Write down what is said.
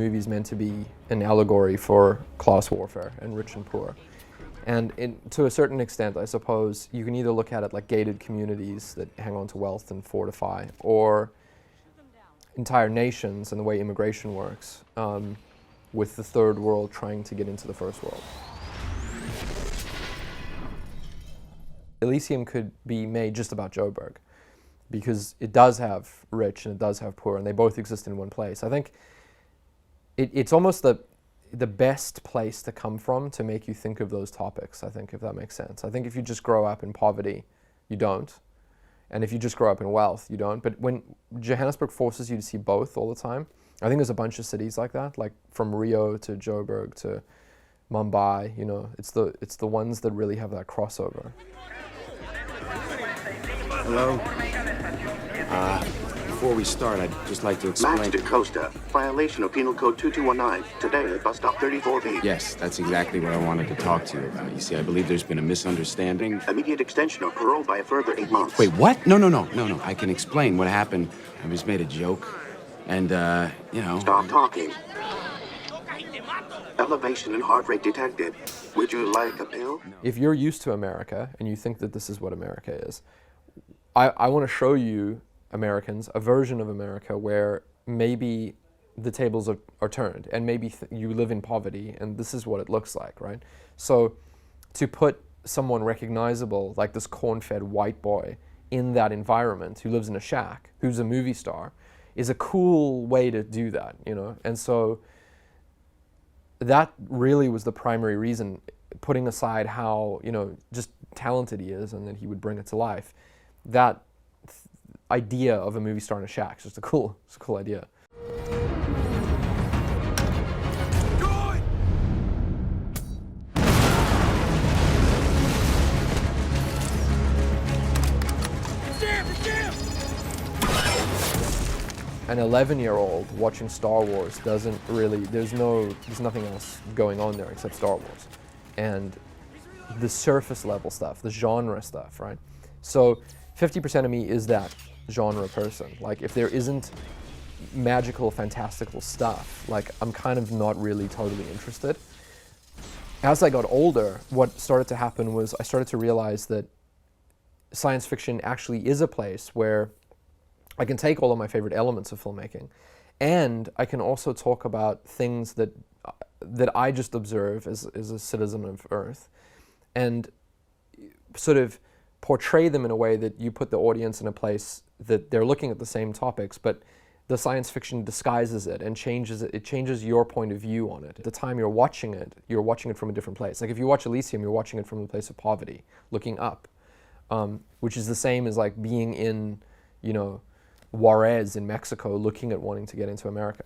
movie is meant to be an allegory for class warfare and rich and poor. And to a certain extent, I suppose, you can either look at it like gated communities that hang on to wealth and fortify, or entire nations and the way immigration works, with the third world trying to get into the first world. Elysium could be made just about Joburg, because it does have rich and it does have poor, and they both exist in one place. I think it's almost the best place to come from to make you think of those topics, I think, if that makes sense. I think if you just grow up in poverty, you don't. And if you just grow up in wealth, you don't. But when Johannesburg forces you to see both all the time, I think there's a bunch of cities like that, like from Rio to Joburg to Mumbai, you know, it's the ones that really have that crossover. Hello? Before we start, I'd just like to explain... Max DaCosta, violation of Penal Code 2219, today at bus stop 34B. Yes, that's exactly what I wanted to talk to you about. You see, I believe there's been a misunderstanding. Immediate extension of parole by a further 8 months. Wait, what? No. I can explain what happened. I just made a joke, and, you know... Stop talking. Elevation in heart rate detected. Would you like a pill? If you're used to America and you think that this is what America is, I want to show you, Americans, a version of America where maybe the tables are turned, and maybe you live in poverty and this is what it looks like, right? So to put someone recognizable like this corn-fed white boy in that environment who lives in a shack, who's a movie star, is a cool way to do that, you know? And so that really was the primary reason, putting aside how, you know, just talented he is and that he would bring it to life. That idea of a movie star in a shack is just it's a cool idea. An 11-year-old watching Star Wars doesn't really, there's nothing else going on there except Star Wars. And the surface level stuff, the genre stuff, right? So 50% of me is that genre person. Like, if there isn't magical, fantastical stuff, like, I'm kind of not really totally interested. As I got older, what started to happen was I started to realize that science fiction actually is a place where I can take all of my favorite elements of filmmaking, and I can also talk about things that I just observe as a citizen of Earth, and sort of portray them in a way that you put the audience in a place that they're looking at the same topics, but the science fiction disguises it and changes it. It changes your point of view on it. At the time you're watching it from a different place. Like if you watch Elysium, you're watching it from a place of poverty, looking up, which is the same as like being in, you know, Juarez in Mexico, looking at wanting to get into America.